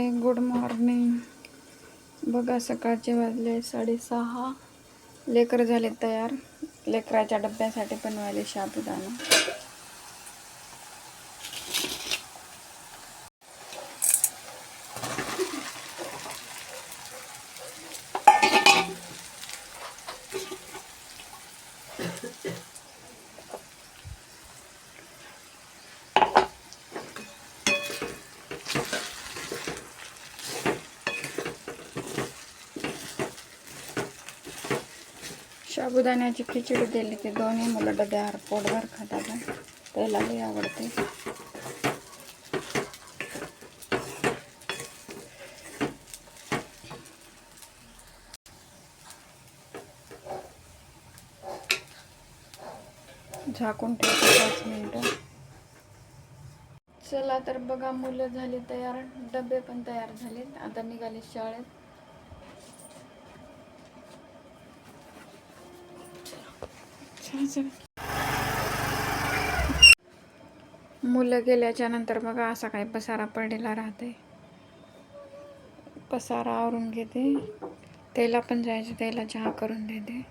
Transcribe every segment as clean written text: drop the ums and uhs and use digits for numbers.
हाय, good morning. बघा सकाळचे वाजले 6:30. लेकर झाले तयार. लेकराच्या डब्यासाठी बनवायले साबुदाणा. साबुदाण्याची खिचडी दिली की दोन्ही मुलं डब्यावर पोटभर खातात. त्याला लई आवडते. झाकून ठेवते 5 मिनिटं. चला तर बघा, मुलं झाली तयार, डबे पण तयार झाले. आता निघाले शाळेत. मुलं गेल्याच्या नंतर बघा असा काही पसारा पडलेला राहते. पसारा आवरून घेते. त्याला पण जायचे, त्याला चहा करून देते.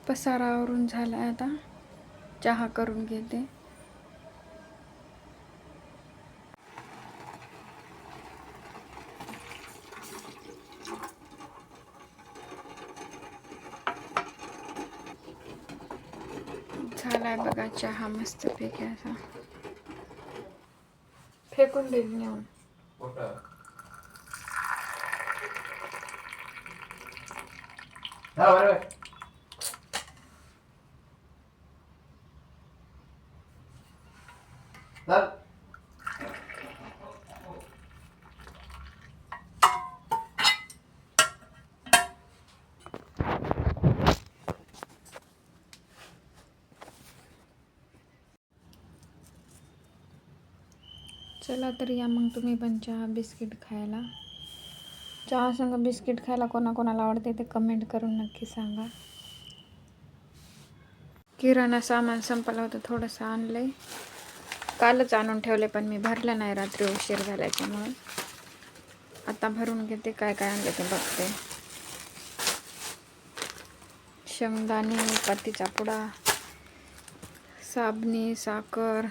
पसारा आवरून झाला, आता चहा करून घेते. झालाय बघा चहा मस्त पैकी. असा फेकून देईल नेऊन. चला तर या मग तुम्ही पण चहा बिस्किट खायला. चहा संग बिस्किट खायला कोणाकोणाला आवडते ते कमेंट करून नक्की सांगा. किराणा सामान संपलं होतं, थोडंसं आणलंय. कालच आणून ठेवले पण मी भरलं नाही, रात्री उशीर झाल्याच्यामुळे. आता भरून घेते. काय काय आणलं ते बघते. शेंगदाणे, पत्तीचा पुडा, साबणी, साखर,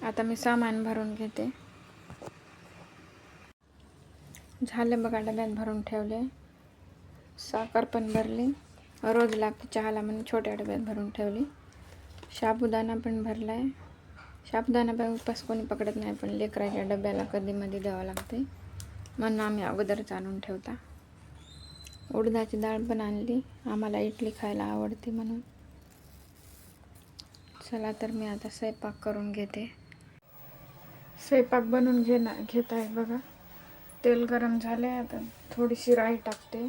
आता मी सामान भरून घेते. झाले बघा, डब्यात भरून ठेवले. साखर पण भरली, रोज लागते चहाला म्हणून छोट्या डब्यात भरून ठेवली. साबुदाणा पण भरलाय. साबुदाणा पण उपास कोणी पकडत नाही, पण लेकराच्या डब्याला कधी मध्ये द्यावं लागते म्हणून आम्ही अगोदरच आणून ठेवता. उडदाची डाळ पण आणली, आम्हाला इडली खायला आवडते म्हणून. चला तर मी आता स्वयंपाक करून घेते. स्वयंपाक बनवून घेत आहे बघा. तेल गरम झाले, आता थोडीशी राई टाकते.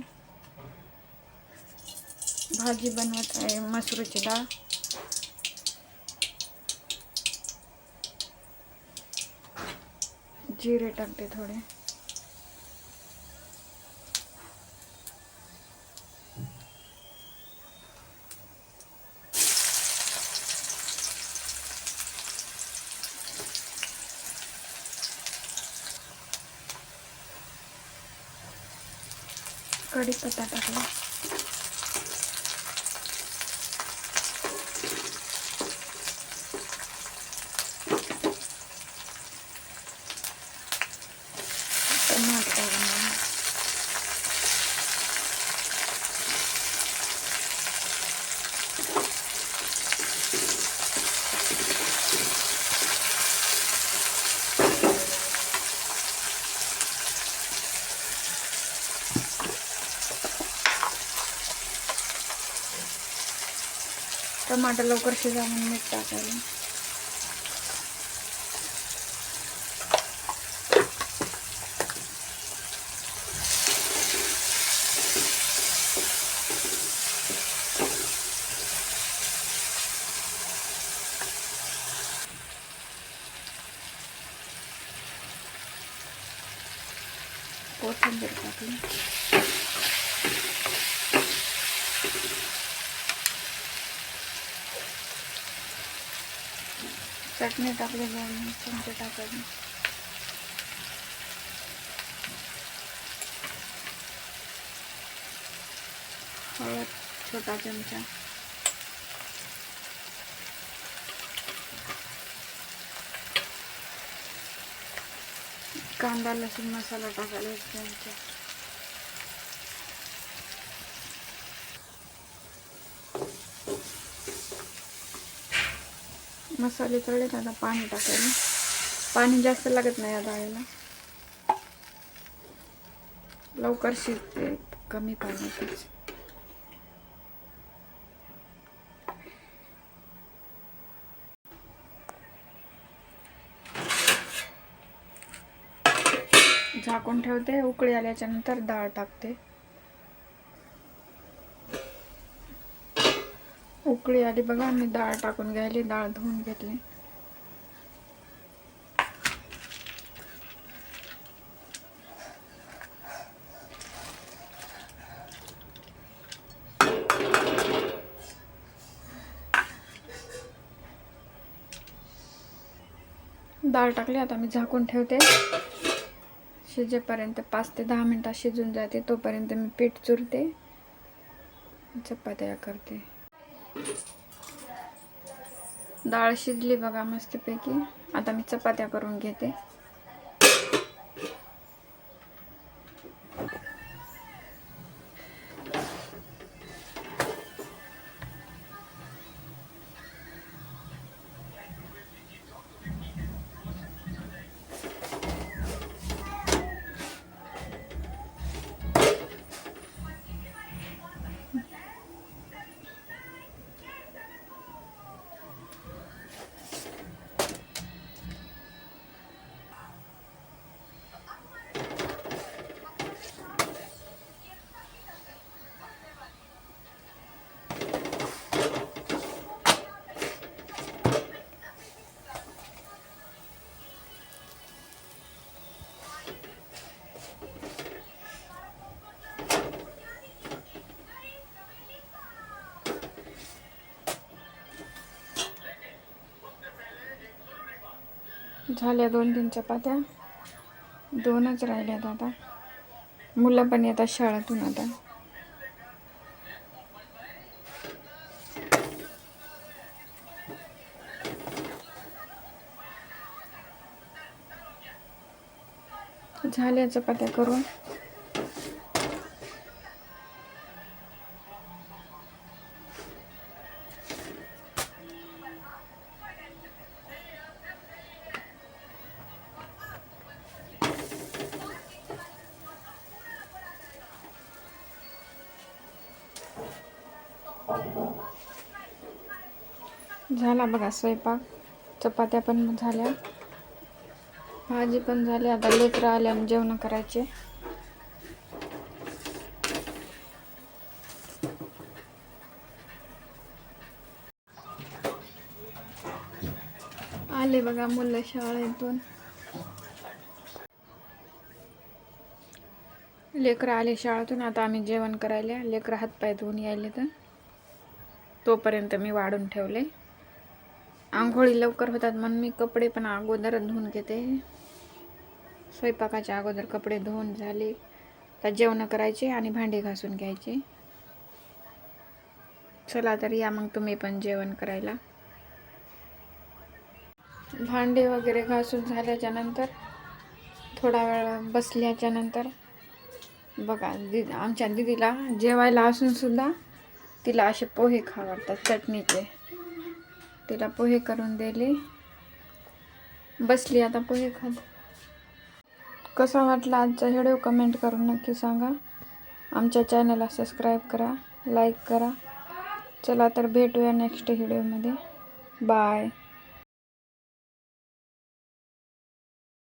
भाजी बनवत आहे, मसूरची डाळ. जिरे टाकते थोडे. कढीपत्ता टाकला. टमाटर, टमाटर लवकर शिजा म्हणून मीठ टाकायला. कोथिंबीर टाकली. चटणी टाकली. 2 चमचे टाकायची. हळद छोटा चमचा. कांदा लसूण मसाला टाकायला 1 चमचा. मसाले तळले आता पाणी टाकायला. पाणी जास्त लागत नाही या डाळीला, लवकर शिजते कमी पाण्यातच. झाकून ठेवते. उकळी आल्याच्या नंतर डाळ टाकते. उकळी आली बघा, मी डाळ टाकून घ्यायली. डाळ धुवून घेतली. डाळ टाकली. आता मी झाकून ठेवते शिजेपर्यंत. 5 ते 10 मिनिटात शिजून जाते. तोपर्यंत मी पीठ चुरते, चपात्या करते. डाळ शिजली बघा मस्तपैकी. आता मी चपात्या करून घेते. झाल्या 2-3 चपात्या. 2च राहिल्यात आता. मुलं पण येतात शाळेतून आता. झाल्या चपात्या करून. झाला बघा स्वयंपाक. चपात्या पण झाल्या, भाजी पण झाली. आता लेकरं आल्याने जेवण करायचे. आले बघा मुलं शाळेतून. लेकरं आले शाळेतून. आता आम्ही जेवण करायला. लेकरं हातपाय धुवून यायले तर तोपर्यंत मी वाढून ठेवले. आंघोळी लवकर होतात म्हणून मी कपडे पण अगोदर धुवून घेते. स्वयंपाकाच्या अगोदर कपडे धुवून झाले. आता जेवण करायचे आणि भांडे घासून घ्यायचे. चला तर या मग तुम्ही पण जेवण करायला. भांडे वगैरे घासून झाल्याच्या नंतर थोडा वेळ बसल्याच्या नंतर बघा आमच्या दीदीला जेवायला असून सुद्धा तिला असे पोहे खावडतात चटणीचे. तिला पोहे करून दिले. बसली आता पोहे खात. कसा वाटला आजचा व्हिडिओ कमेंट करून नक्की सांगा. आमच्या चॅनलला सबस्क्राईब करा, लाईक करा. चला तर भेटूया नेक्स्ट व्हिडिओमध्ये. बाय.